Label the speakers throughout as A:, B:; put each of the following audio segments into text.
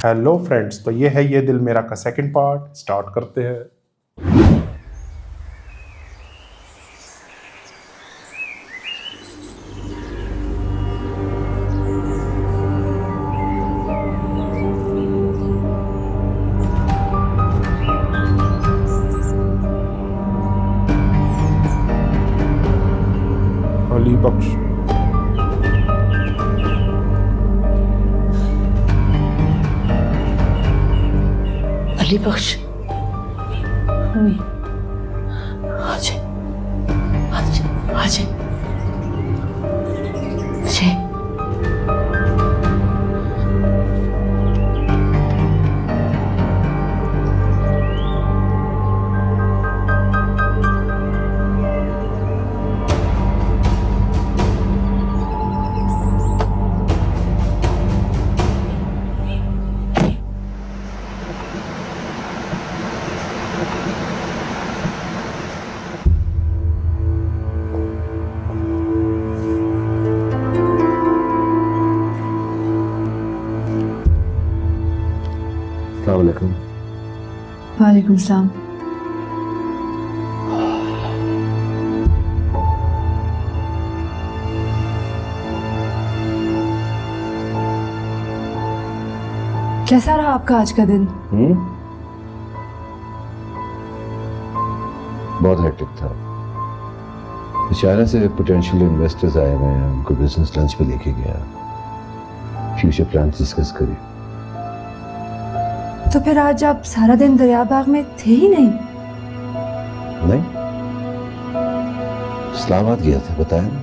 A: Hello friends, तो ये है ये दिल मेरा का सेकंड पार्ट। स्टार्ट करते हैं। अली बख्श
B: अली बख्श आजे आजे आजे आजे
C: अस्सलामुअलैकुम।
D: वालेकुम सलाम। कैसा रहा आपका आज का दिन?
C: बहुत हेक्टिक था। चाइना से पोटेंशियल इन्वेस्टर्स आए हुए हैं, उनको बिजनेस लंच पे लेके गया, फ्यूचर प्लान डिस्कस करी।
D: तो फिर आज आप सारा दिन दरियाबाग में थे ही नहीं?
C: नहीं, इस्लामाबाद गया था, बताया ना।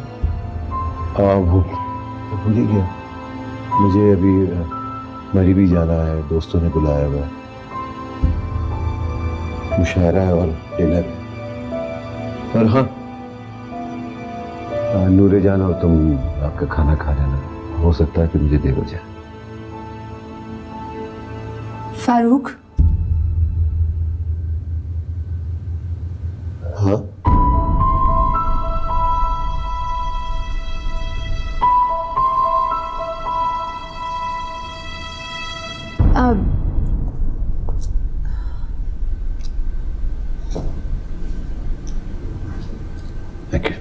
C: वो भूल ही गया। मुझे अभी मरी भी जाना है, दोस्तों ने बुलाया हुआ है, मुशायरा है और डिनर। और हाँ, नूरे जान और तुम आपका खाना खा लेना, हो सकता है कि मुझे देर हो जाए।
D: फारूक,
C: हाँ,
D: अब
C: थैंक यू।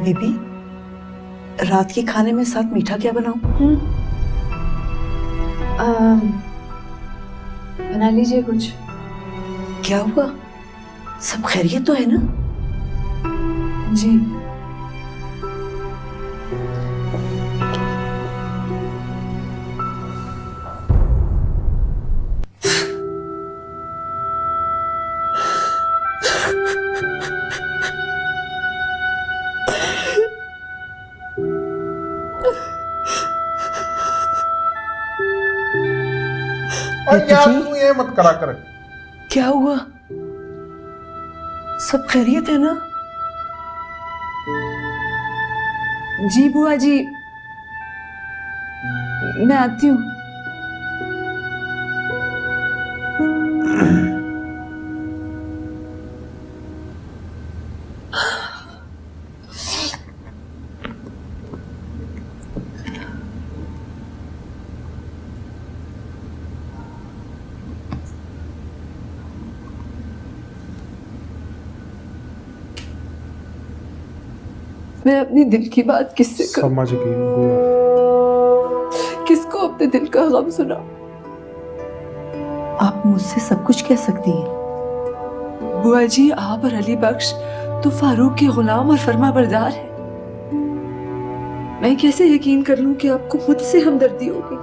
B: बीबी, रात के खाने में साथ मीठा क्या बनाऊं?
D: बना लीजिए कुछ।
B: क्या हुआ? सब खैरियत तो है ना?
D: जी।
A: और यार तू ये मत करा कर।
B: क्या हुआ? सब खैरियत है ना?
D: जी बुआ जी, मैं आती हूँ। मैं अपनी दिल की बात किससे करूं?
A: समझ गई बुआ।
D: किसको अपने दिल का गम सुना?
B: आप मुझसे सब कुछ कह सकती हैं।
D: बुआ जी, आप और अली बख्श तो फारूक के गुलाम और फर्मा बरदार हैं। मैं कैसे यकीन कर लूं कि आपको मुझसे हमदर्दी होगी?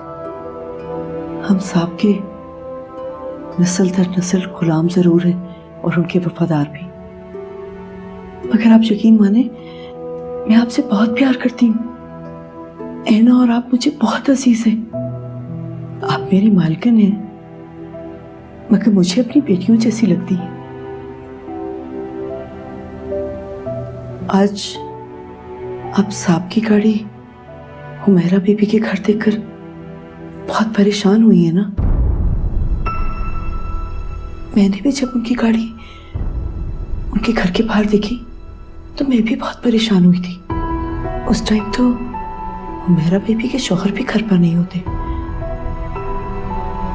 B: हम साहब के नस्ल दर नस्ल गुलाम जरूर हैं और उनके वफादार भी, मगर आप यकीन माने, मैं आपसे बहुत प्यार करती हूँ। ऐना और आप मुझे बहुत अजीज हैं। आप मेरी मालकिन हैं, मगर मुझे अपनी बेटियों जैसी लगती है। आज आप साहब की गाड़ी हुमैरा बीबी के घर देखकर बहुत परेशान हुई है ना। मैंने भी जब उनकी गाड़ी उनके घर के बाहर देखी तो मैं भी बहुत परेशान हुई थी। उस टाइम तो हुमैरा बीबी के शौहर भी घर पर नहीं होते।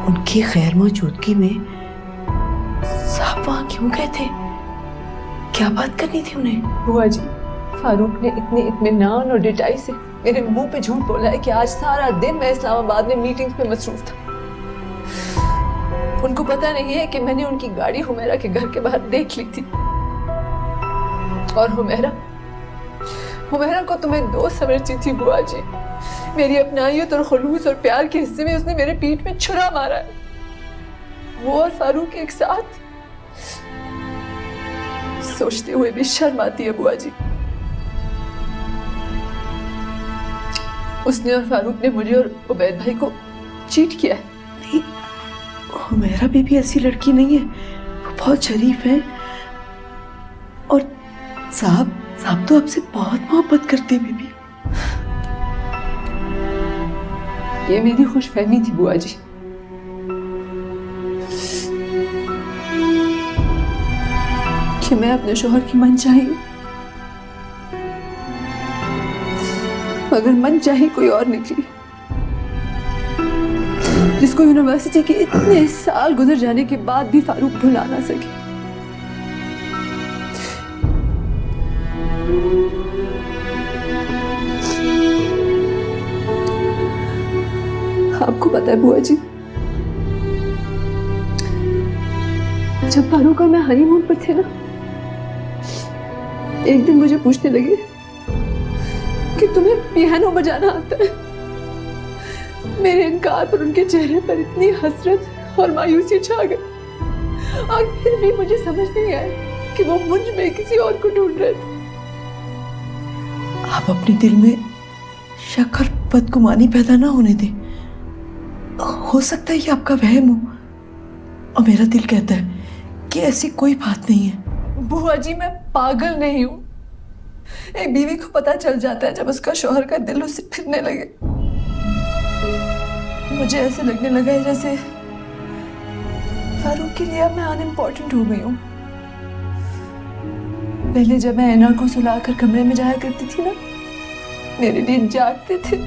B: उनकी गैर मौजूदगी में साहब वहां क्यों गए थे? क्या बात करनी थी उन्हें?
D: बुआ जी, फारूक ने इतने इत्मीनान और डिटाई से मेरे मुंह पे झूठ बोला है कि आज सारा दिन मैं इस्लामाबाद में मीटिंग्स पे मसरूफ था। उनको पता नहीं है कि मैंने उनकी गाड़ी हुमैरा के घर के बाहर देख ली थी। और हुमैरा को तो मैं दोस्त समझती थी बुआ जी। मेरी अपनाइयत और खुलूस और प्यार के हिस्से में उसने मेरे पीठ में छुरा मारा है। वो और फारूक एक साथ, सोचते हुए भी शर्म आती है बुआ जी। उसने और फारूक ने मुझे और उबैद भाई को चीट किया है।
B: नहीं, हुमैरा बीबी ऐसी लड़की नहीं है, वो बहुत शरीफ है। और साहब तो आपसे बहुत मोहब्बत करते हैं बीबी।
D: ये मेरी खुशफहमी थी बुआ जी। कि मैं अपने शोहर की मनचाही हूं, मगर मनचाही कोई और निकली, जिसको यूनिवर्सिटी के इतने साल गुजर जाने के बाद भी फारूक भुला ना सके। आपको पता है बुआ जी, जब फारूक और मैं हनीमून पर थे ना, एक दिन मुझे पूछने लगे कि तुम्हें पियानो बजाना आता है। मेरे इनकार पर उनके चेहरे पर इतनी हसरत और मायूसी छा गई, और फिर भी मुझे समझ नहीं आया कि वो मुझ में किसी और को ढूंढ रहे थे।
B: आप अपने दिल में शक और बदगुमानी पैदा ना होने दें। हो सकता है ये आपका वहम हो, और मेरा दिल कहता है कि ऐसी कोई बात नहीं है।
D: बुआ जी, मैं पागल नहीं हूं। एक बीवी को पता चल जाता है जब उसका शौहर का दिल उससे फिरने लगे। मुझे ऐसे लगने लगा है जैसे फारूक के लिए अब मैं अनइम्पोर्टेंट हो गई हूँ। पहले जब मैं ऐना को सुलाकर कमरे में जाया करती थी ना, मेरे लिए जागते थे।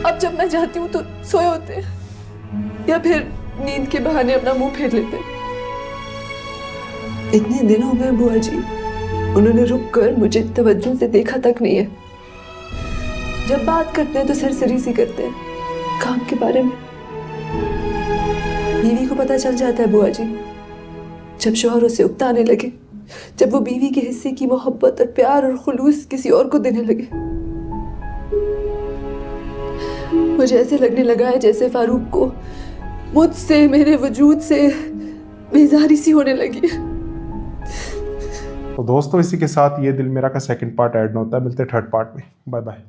D: अब जब मैं जाती हूँ तो सोए होते, या फिर नींद के बहाने अपना मुंह फेर लेते। इतने दिन हो गए बुआ जी, उन्होंने रुक कर मुझे तवज्जो से देखा तक नहीं है। जब बात करते हैं तो सरसरी सी करते हैं काम के बारे में। बीवी को पता चल जाता है बुआ जी, जब शौहर उसे उकताने लगे, जब वो बीवी के हिस्से की मोहब्बत और प्यार और खुलूस किसी और को देने लगे। मुझे ऐसे लगने लगा है जैसे फारूक को मुझसे, मेरे वजूद से बेजारी सी होने लगी है।
A: तो दोस्तों, इसी के साथ ये दिल मेरा का सेकंड पार्ट ऐड होता है। मिलते हैं थर्ड पार्ट में। Bye bye.